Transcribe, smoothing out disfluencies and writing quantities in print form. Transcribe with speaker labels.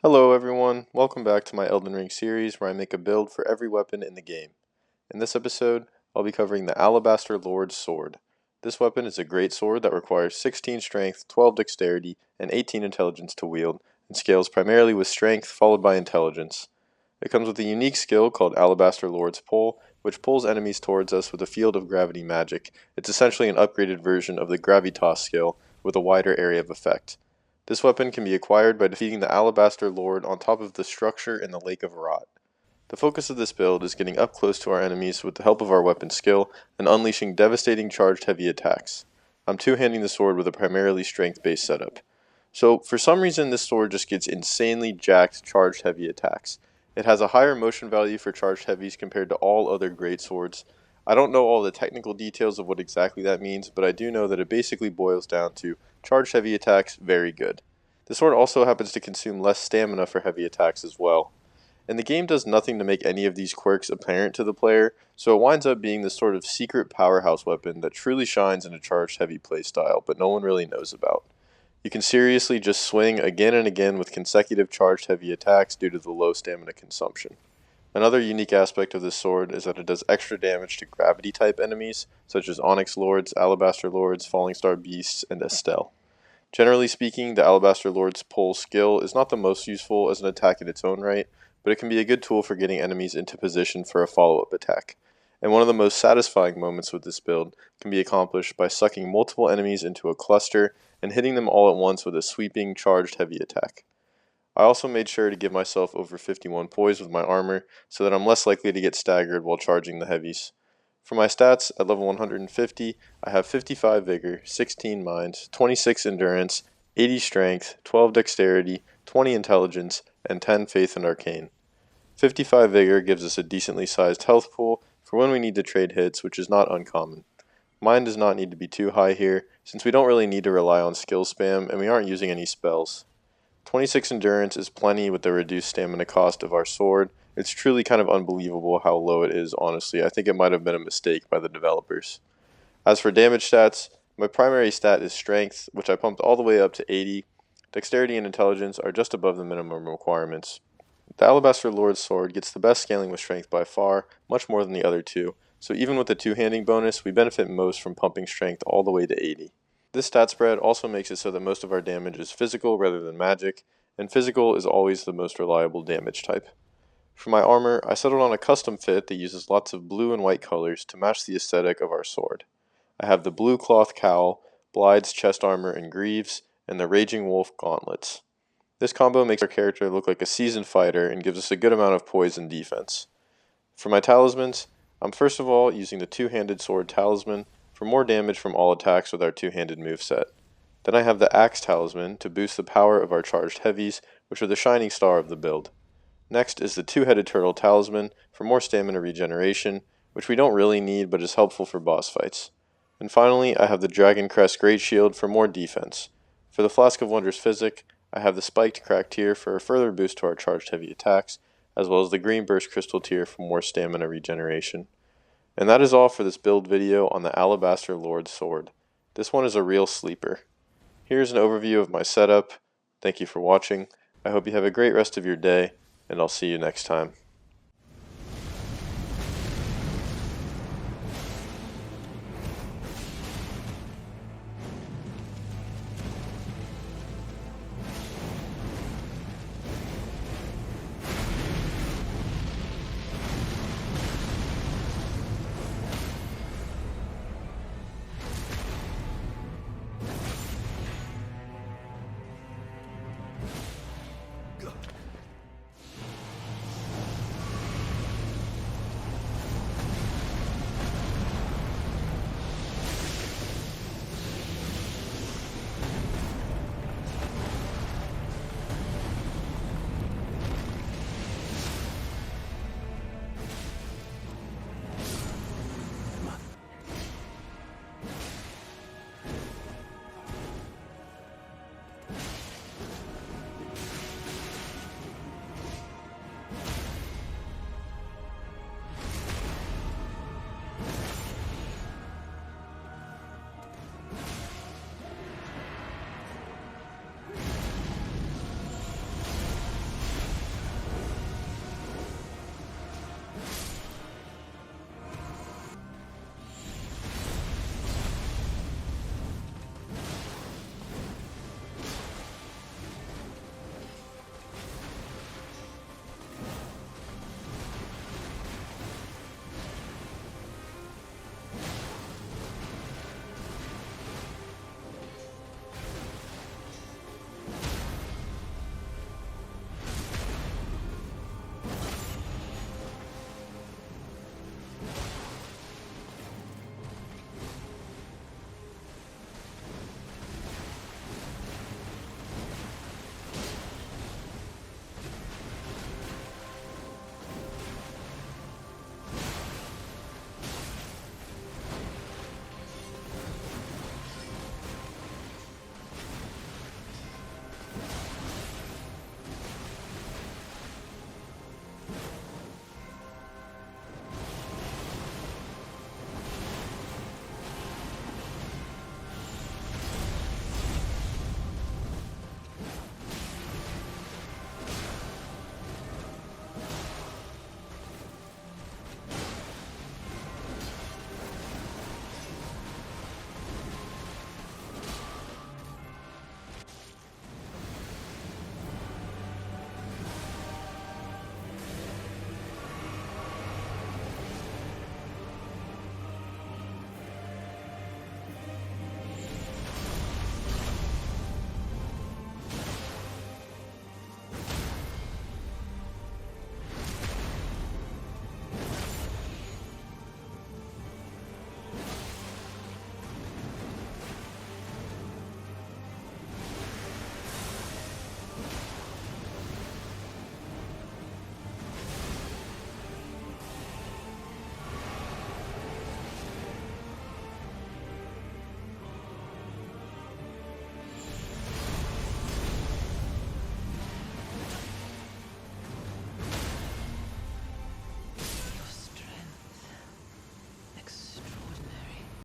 Speaker 1: Hello everyone, welcome back to my Elden Ring series where I make a build for every weapon in the game. In this episode, I'll be covering the Alabaster Lord's Sword. This weapon is a great sword that requires 16 strength, 12 dexterity, and 18 intelligence to wield, and scales primarily with strength followed by intelligence. It comes with a unique skill called Alabaster Lord's Pull, which pulls enemies towards us with a field of gravity magic. It's essentially an upgraded version of the Gravitas skill with a wider area of effect. This weapon can be acquired by defeating the Alabaster Lord on top of the structure in the Lake of Rot. The focus of this build is getting up close to our enemies with the help of our weapon skill and unleashing devastating charged heavy attacks. I'm two-handing the sword with a primarily strength-based setup. So for some reason this sword just gets insanely jacked charged heavy attacks. It has a higher motion value for charged heavies compared to all other great swords. I don't know all the technical details of what exactly that means, but I do know that it basically boils down to charged heavy attacks, very good. The sword also happens to consume less stamina for heavy attacks as well. And the game does nothing to make any of these quirks apparent to the player, so it winds up being this sort of secret powerhouse weapon that truly shines in a charged heavy playstyle, but no one really knows about. You can seriously just swing again and again with consecutive charged heavy attacks due to the low stamina consumption. Another unique aspect of this sword is that it does extra damage to gravity type enemies, such as Onyx Lords, Alabaster Lords, Falling Star Beasts, and Estelle. Generally speaking, the Alabaster Lord's pull skill is not the most useful as an attack in its own right, but it can be a good tool for getting enemies into position for a follow-up attack. And one of the most satisfying moments with this build can be accomplished by sucking multiple enemies into a cluster and hitting them all at once with a sweeping, charged heavy attack. I also made sure to give myself over 51 poise with my armor, so that I'm less likely to get staggered while charging the heavies. For my stats, at level 150, I have 55 vigor, 16 mind, 26 endurance, 80 strength, 12 dexterity, 20 intelligence, and 10 faith and arcane. 55 vigor gives us a decently sized health pool for when we need to trade hits, which is not uncommon. Mine does not need to be too high here, since we don't really need to rely on skill spam and we aren't using any spells. 26 endurance is plenty with the reduced stamina cost of our sword. It's truly kind of unbelievable how low it is, honestly. I think it might have been a mistake by the developers. As for damage stats, my primary stat is strength, which I pumped all the way up to 80. Dexterity and intelligence are just above the minimum requirements. The Alabaster Lord's sword gets the best scaling with strength by far, much more than the other two, so even with the two-handing bonus, we benefit most from pumping strength all the way to 80. This stat spread also makes it so that most of our damage is physical rather than magic, and physical is always the most reliable damage type. For my armor, I settled on a custom fit that uses lots of blue and white colors to match the aesthetic of our sword. I have the blue cloth cowl, Blide's chest armor and greaves, and the Raging Wolf gauntlets. This combo makes our character look like a seasoned fighter and gives us a good amount of poise and defense. For my talismans, I'm first of all using the two-handed sword talisman for more damage from all attacks with our two-handed moveset. Then I have the axe talisman to boost the power of our charged heavies, which are the shining star of the build. Next is the two-headed turtle talisman for more stamina regeneration, which we don't really need but is helpful for boss fights. And finally, I have the Dragon Crest Great Shield for more defense. For the Flask of Wondrous Physic, I have the Spiked Crack tier for a further boost to our charged heavy attacks, as well as the Green Burst Crystal tier for more stamina regeneration. And that is all for this build video on the Alabaster Lord's Sword. This one is a real sleeper. Here's an overview of my setup. Thank you for watching. I hope you have a great rest of your day, and I'll see you next time.